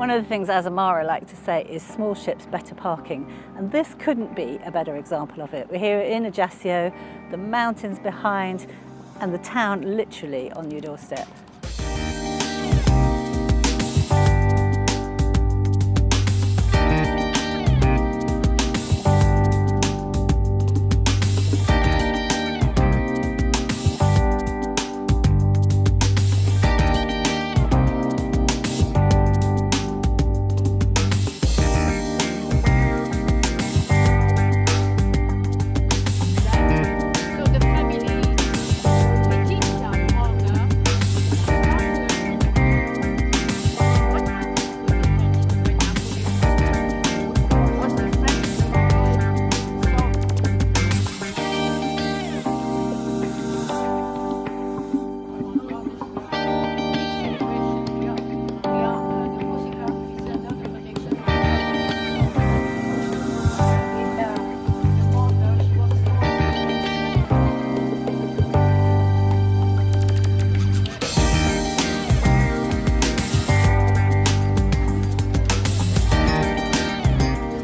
One of the things Azamara like to say is small ships, better parking, and this couldn't be a better example of it. We're here in Ajaccio, the mountains behind, and the town literally on your doorstep.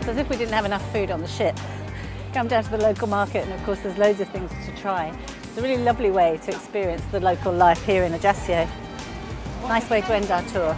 As if we didn't have enough food on the ship. Come down to the local market and of course there's loads of things to try. It's a really lovely way to experience the local life here in Ajaccio. Nice way to end our tour.